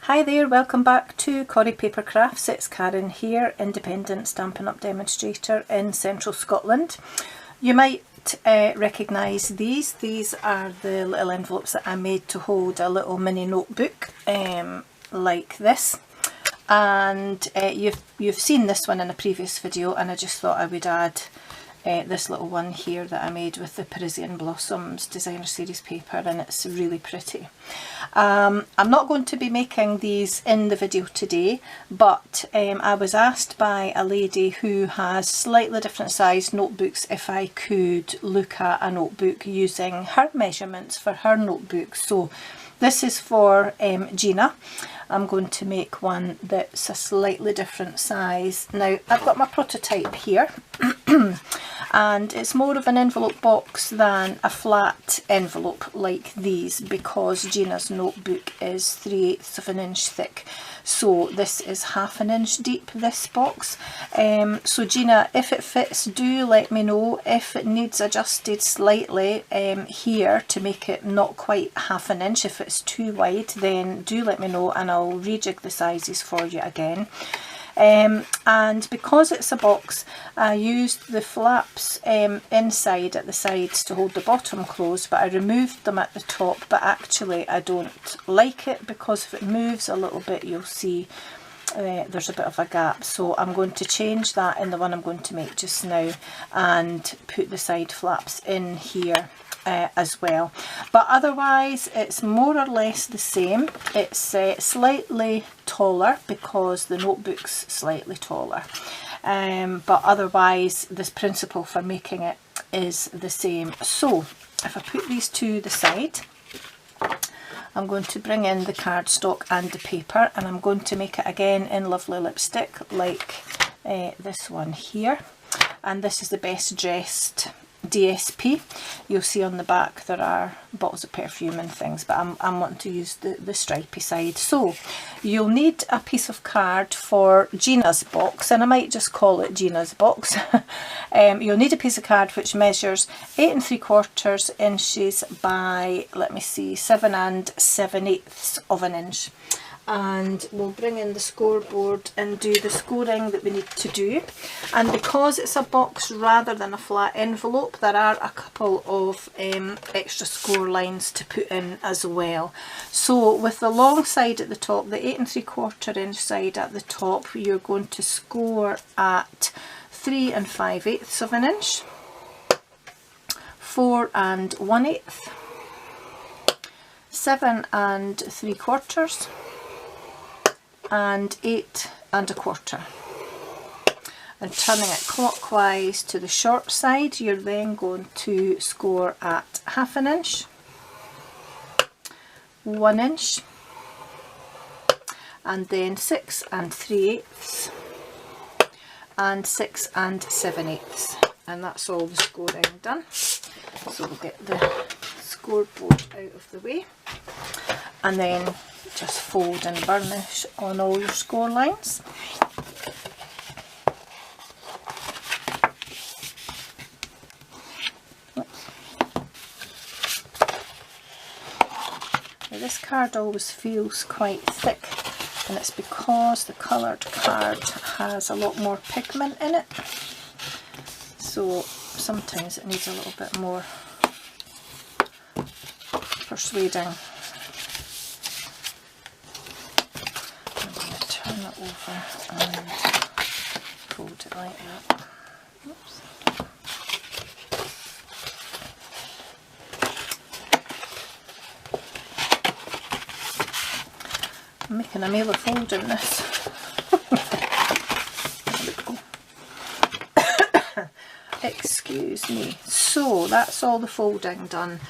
Hi there, welcome back to Corrie Papercrafts. It's Karen here, independent Stampin' Up demonstrator in central Scotland. You might recognise these. These are the little envelopes that I made to hold a little mini notebook like this. And you've seen this one in a previous video, and I just thought I would add this little one here that I made with the Parisian Blossoms designer series paper, and it's really pretty. I'm not going to be making these in the video today, but I was asked by a lady who has slightly different sized notebooks if I could look at a notebook using her measurements for her notebook. So this is for Gina. I'm going to make one that's a slightly different size. Now I've got my prototype here and it's more of an envelope box than a flat envelope like these, because Gina's notebook is 3/8 of an inch thick. So this is 1/2 inch deep, this box. So Gina, if it fits, do let me know. If it needs adjusted slightly here to make it not quite 1/2 inch, if it's too wide, then do let me know and I'll rejig the sizes for you again. And because it's a box, I used the flaps inside at the sides to hold the bottom closed, but I removed them at the top. But actually I don't like it, because if it moves a little bit you'll see there's a bit of a gap. So I'm going to change that in the one I'm going to make just now and put the side flaps in here as well. But otherwise it's more or less the same. It's slightly taller because the notebook's slightly taller, but otherwise this principle for making it is the same. So if I put these to the side, I'm going to bring in the cardstock and the paper, and I'm going to make it again in lovely lipstick like this one here. And this is the Best Dressed DSP. You'll see on the back there are bottles of perfume and things, but I'm wanting to use the stripy side. So you'll need a piece of card for Gina's box, and I might just call it Gina's box. You'll need a piece of card which measures 8 3/4 inches by, let me see, 7 7/8 of an inch. And we'll bring in the scoreboard and do the scoring that we need to do. And because it's a box rather than a flat envelope, there are a couple of extra score lines to put in as well. So with the long side at the top, the 8 3/4 inch side at the top, you're going to score at 3 5/8 of an inch, 4 1/8, 7 3/4, and 8 1/4. And turning it clockwise to the short side, you're then going to score at 1/2 inch, 1 inch, and then 6 3/8 and 6 7/8, and that's all the scoring done. So we'll get the scoreboard out of the way, and then just fold and burnish on all your score lines. Now this card always feels quite thick, and it's because the coloured card has a lot more pigment in it, so sometimes it needs a little bit more persuading. Over and fold it like that. Oops. I'm making a meal of folding this. There we go. Excuse me. So that's all the folding done.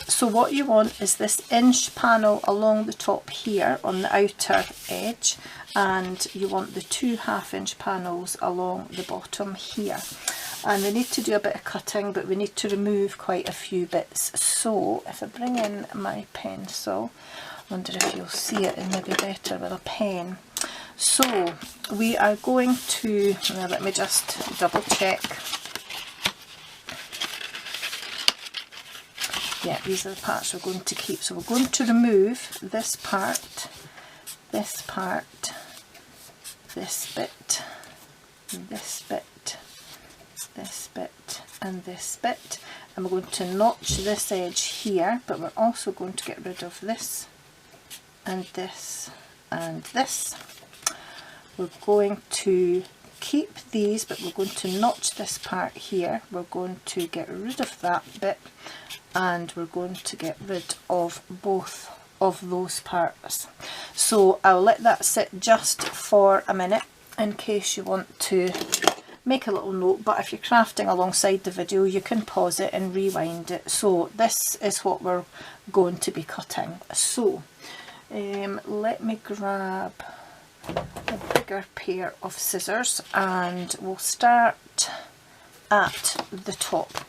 So what you want is this inch panel along the top here on the outer edge, and you want the 2 1/2 inch panels along the bottom here. And we need to do a bit of cutting, but we need to remove quite a few bits. So if I bring in my pencil, I wonder if you'll see it and maybe better with a pen. So we are going to, now let me just double check. Yeah, these are the parts we're going to keep. So we're going to remove this part this part, this bit, this bit, this bit and this bit, and we're going to notch this edge here, but we're also going to get rid of this and this and this. We're going to keep these, but we're going to notch this part here. We're going to get rid of that bit, and we're going to get rid of both of those parts. So I'll let that sit just for a minute in case you want to make a little note, but if you're crafting alongside the video you can pause it and rewind it. So this is what we're going to be cutting. So let me grab a bigger pair of scissors and we'll start at the top.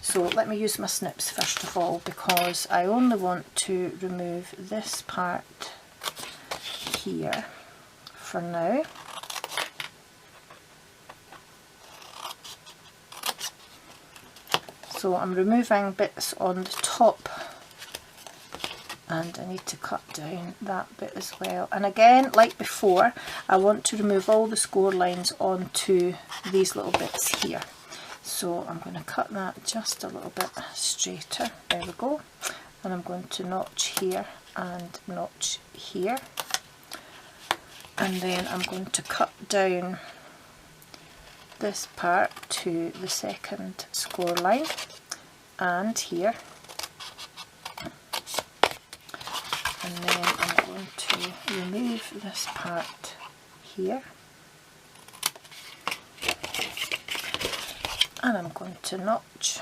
So let me use my snips first of all, because I only want to remove this part here for now. So I'm removing bits on the top, and I need to cut down that bit as well. And again, like before, I want to remove all the score lines onto these little bits here. So I'm going to cut that just a little bit straighter. There we go. And I'm going to notch here and notch here. And then I'm going to cut down this part to the second score line and here. And then I'm going to remove this part here. And I'm going to notch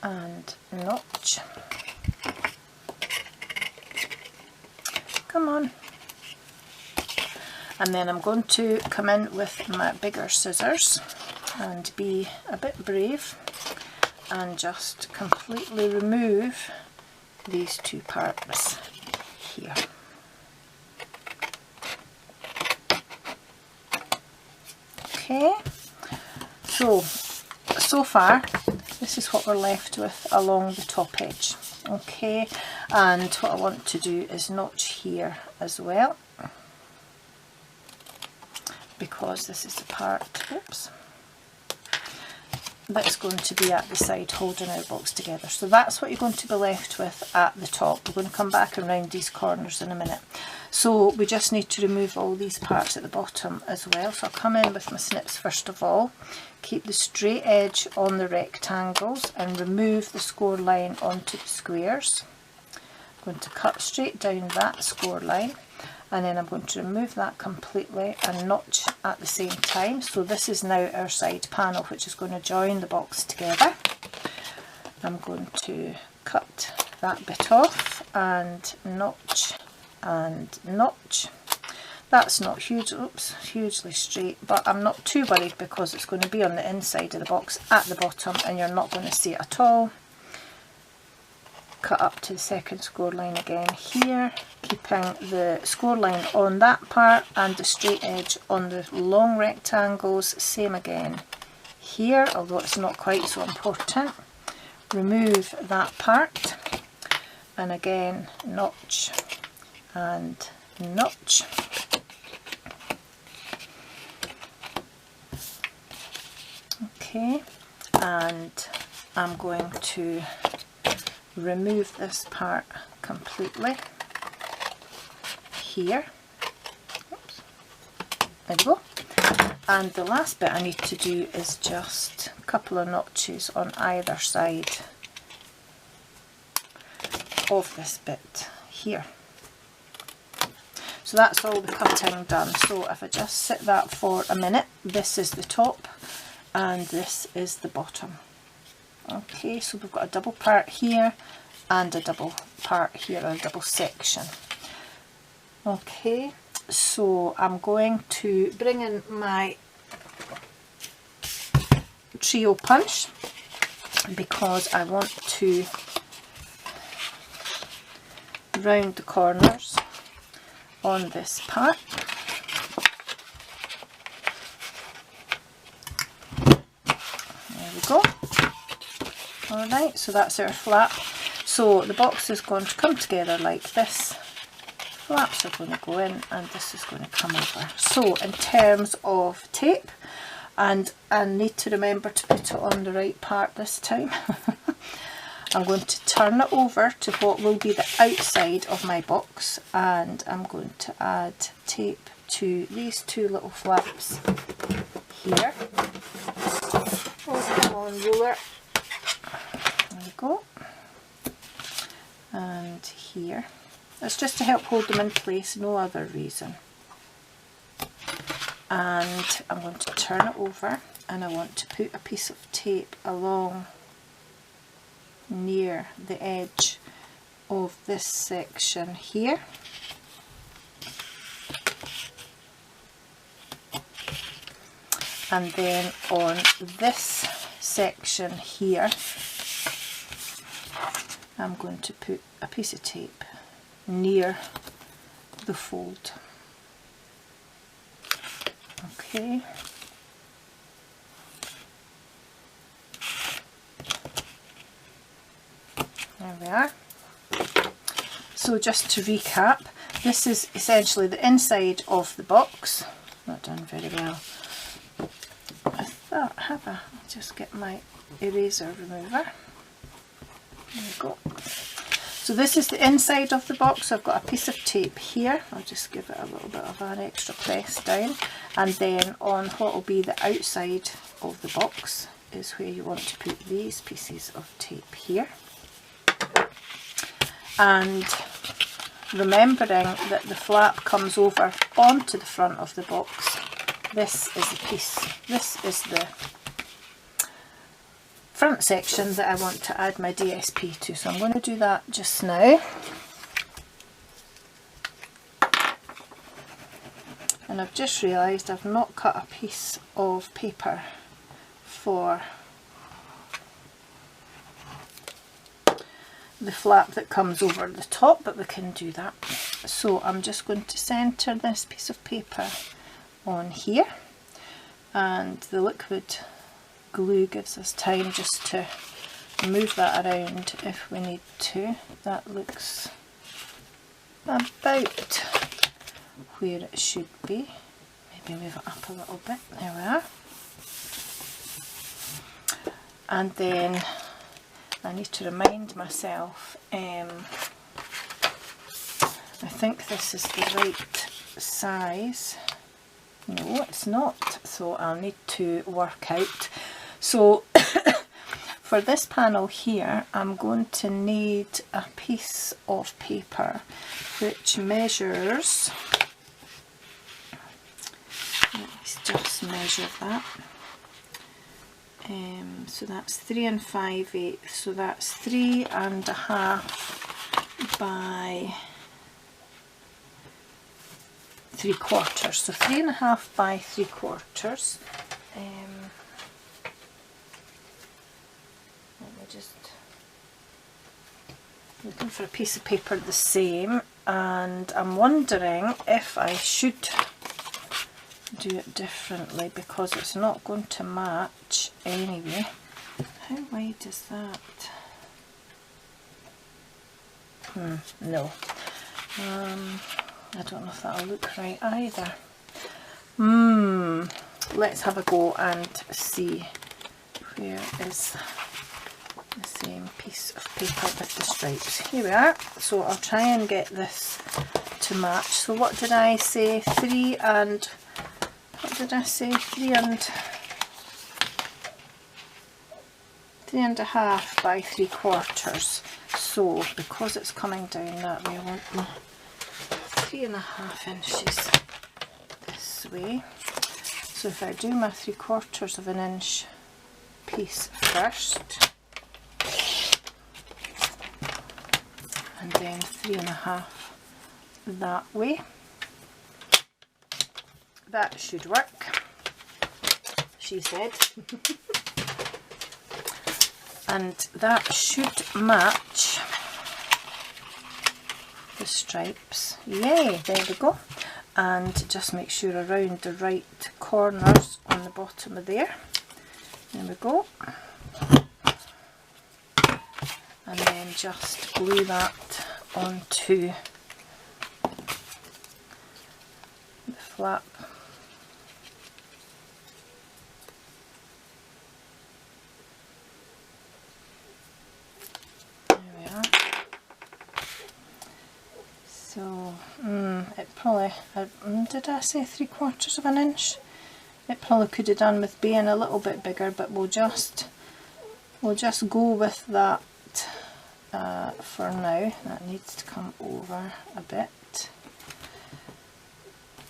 and notch. Come on. And then I'm going to come in with my bigger scissors and be a bit brave and just completely remove these two parts here. Okay. So far this is what we're left with along the top edge. Okay, and what I want to do is notch here as well, because this is the part, oops, that's going to be at the side holding our box together. So that's what you're going to be left with at the top. We're going to come back and round these corners in a minute. So we just need to remove all these parts at the bottom as well. So I'll come in with my snips first of all, keep the straight edge on the rectangles and remove the score line onto the squares. I'm going to cut straight down that score line, and then I'm going to remove that completely and notch at the same time. So this is now our side panel, which is going to join the box together. I'm going to cut that bit off and notch and notch. That's not huge, oops, hugely straight, but I'm not too worried because it's going to be on the inside of the box at the bottom and you're not going to see it at all. Cut up to the second score line again here, keeping the score line on that part and the straight edge on the long rectangles, same again here, although it's not quite so important. Remove that part and again notch and notch. Okay, and I'm going to remove this part completely here. Oops. There we go. And the last bit I need to do is just a couple of notches on either side of this bit here. So that's all the cutting done. So if I just sit that for a minute, this is the top and this is the bottom. Okay, so we've got a double part here and a double part here, a double section. Okay, so I'm going to bring in my trio punch because I want to round the corners on this part. There we go. Alright, so that's our flap. So the box is going to come together like this flaps are going to go in and this is going to come over. So in terms of tape, and I need to remember to put it on the right part this time, I'm going to turn it over to what will be the outside of my box, and I'm going to add tape to these two little flaps here. Oh, come on, ruler. There we go. And here. It's just to help hold them in place, no other reason. And I'm going to turn it over, and I want to put a piece of tape along near the edge of this section here. And then on this section here, I'm going to put a piece of tape near the fold. Okay. There we are. So just to recap, this is essentially the inside of the box. Not done very well. I thought, I'll just get my eraser remover. There we go. So this is the inside of the box. I've got a piece of tape here. I'll just give it a little bit of an extra press down. And then on what will be the outside of the box is where you want to put these pieces of tape here. And remembering that the flap comes over onto the front of the box, this is the piece, this is the front section that I want to add my DSP to. So I'm going to do that just now. And I've just realised I've not cut a piece of paper for the flap that comes over the top, but we can do that. So I'm just going to centre this piece of paper on here, and the liquid glue gives us time just to move that around if we need to. That looks about where it should be. Maybe move it up a little bit. There we are. And then I need to remind myself, I think this is the right size. No, it's not, so I'll need to work out. So for this panel here, I'm going to need a piece of paper which measures, let's just measure that. So that's 3 5/8, so that's 3.5 by 3/4, so 3.5 by 3/4. Let me just, looking for a piece of paper the same, and I'm wondering if I should do it differently because it's not going to match anyway. How wide is that? No. I don't know if that'll look right either. Let's have a go and see where is the same piece of paper with the stripes. Here we are. So I'll try and get this to match. So what did I say? 3 and, what did I say? 3.5 by 3/4. So because it's coming down that way, I want my 3.5 inches this way. So if I do my 3/4 of an inch piece first, and then 3.5 that way, that should work, she said. And that should match the stripes. Yay, there we go. And just make sure around the right corners on the bottom of there. There we go. And then just glue that onto flap. There we are. So, it probably, did I say 3/4 of an inch? It probably could have done with being a little bit bigger, but we'll just go with that for now. That needs to come over a bit.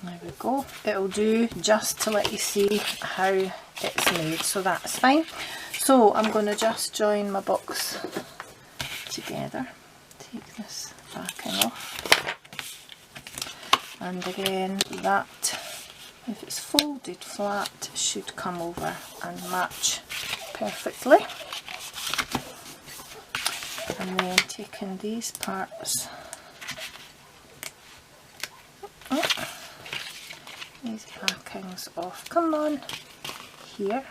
There we go. It'll do just to let you see how it's made, so that's fine. So I'm going to just join my box together. Take this backing off. And again, that, if it's folded flat, should come over and match perfectly. And then taking these parts, these backings off, come on, here.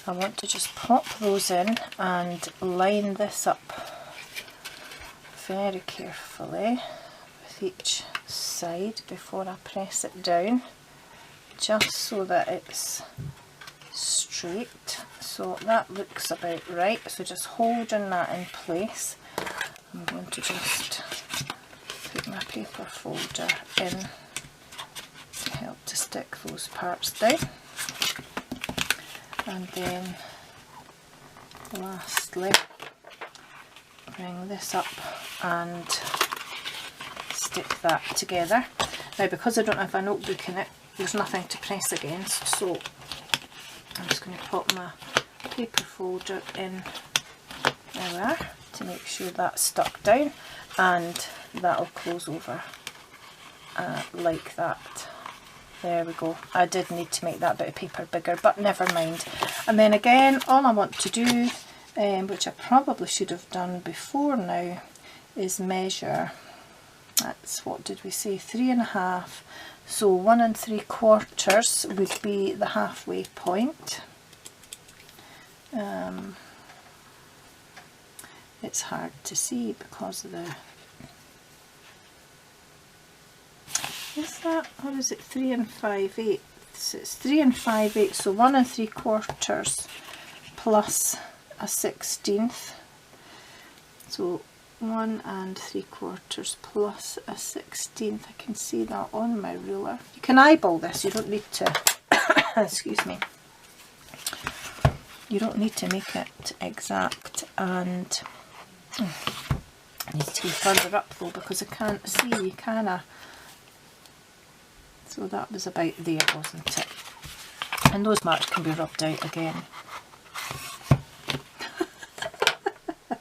I want to just pop those in and line this up very carefully with each side before I press it down, just so that it's straight. So that looks about right, so just holding that in place, I'm going to just put my paper folder in to help to stick those parts down. And then lastly, bring this up and stick that together. Now, because I don't have a notebook in it, there's nothing to press against, so I'm just going to pop my paper folder in there to make sure that's stuck down, and that'll close over like that. There we go. I did need to make that bit of paper bigger, but never mind. And then again, all I want to do, which I probably should have done before now, is measure. That's, what did we say, 3.5. So 1 3/4 would be the halfway point. It's hard to see because of the, is that, or is it 3 5/8? It's 3 5/8, so 1 3/4 plus a 1/16. So 1 3/4 plus a 1/16. I can see that on my ruler. You can eyeball this, you don't need to excuse me, you don't need to make it exact. And it needs to be further up though, because I can't see, can I? So that was about there, wasn't it? And those marks can be rubbed out again.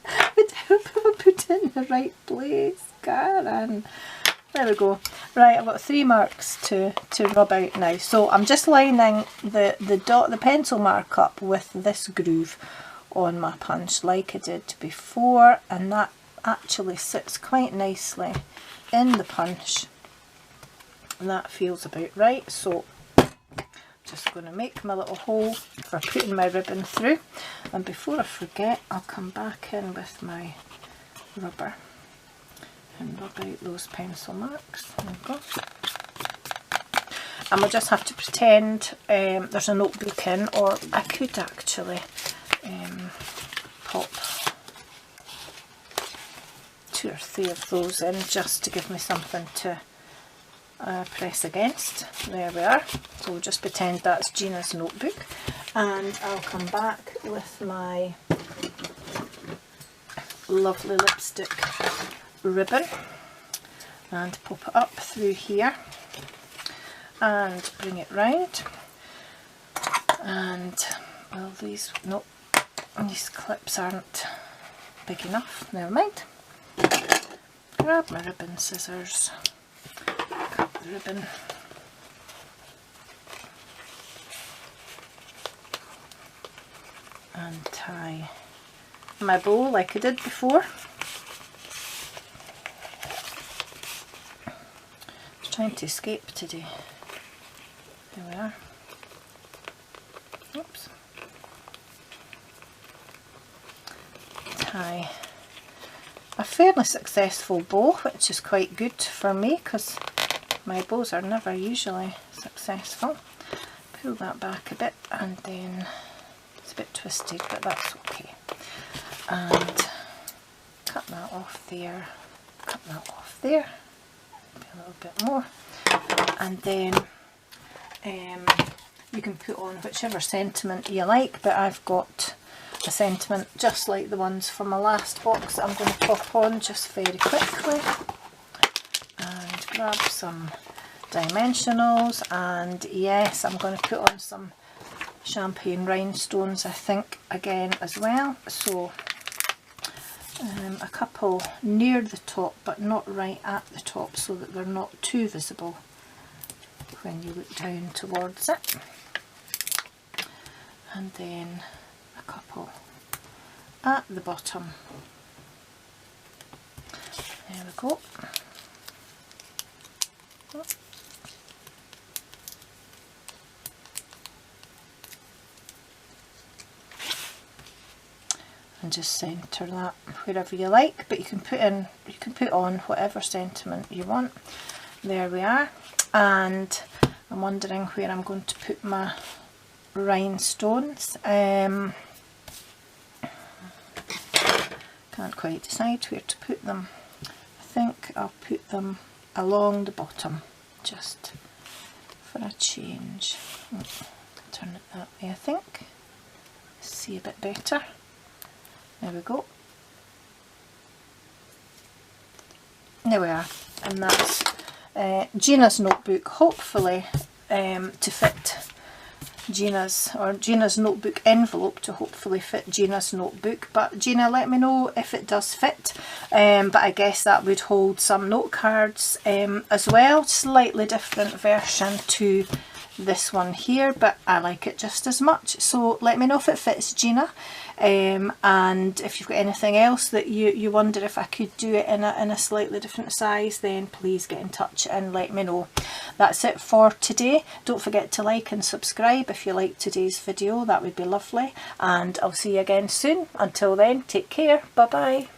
I hope I put it in the right place, Karen. There we go. Right, I've got 3 marks to rub out now. So I'm just lining the pencil mark up with this groove on my punch like I did before, and that actually sits quite nicely in the punch. And that feels about right, so just going to make my little hole for putting my ribbon through. And before I forget, I'll come back in with my rubber and rub out those pencil marks. There we go. And we'll just have to pretend there's a notebook in, or I could actually pop 2 or 3 of those in just to give me something to press against. There we are. So we'll just pretend that's Gina's notebook, and I'll come back with my lovely lipstick ribbon and pop it up through here and bring it round. And well, these, nope, these clips aren't big enough, never mind. Grab my ribbon scissors, cut the ribbon, and tie my bow like I did before. I'm trying to escape today. There we are. Oops. Tie a fairly successful bow, which is quite good for me because my bows are never usually successful. Pull that back a bit, and then it's a bit twisted, but that's okay. And cut that off there, cut that off there, maybe a little bit more, and then you can put on whichever sentiment you like, but I've got a sentiment just like the ones from my last box that I'm going to pop on just very quickly, and grab some dimensionals, and yes, I'm going to put on some champagne rhinestones, I think, again as well. So a couple near the top but not right at the top, so that they're not too visible when you look down towards it, and then a couple at the bottom. There we go. And just centre that wherever you like, but you can put on whatever sentiment you want. There we are. And I'm wondering where I'm going to put my rhinestones. Can't quite decide where to put them. I think I'll put them along the bottom, just for a change. Turn it that way, I think. See a bit better. There we go. There we are, and that's Gina's notebook, hopefully to fit Gina's notebook envelope to hopefully fit Gina's notebook. But Gina, let me know if it does fit. But I guess that would hold some note cards as well. Slightly different version to this one here, but I like it just as much. So let me know if it fits, Gina. And if you've got anything else that you wonder if I could do it in a slightly different size, then please get in touch and let me know. That's it for today. Don't forget to like and subscribe if you like today's video, that would be lovely, and I'll see you again soon. Until then, take care, bye bye.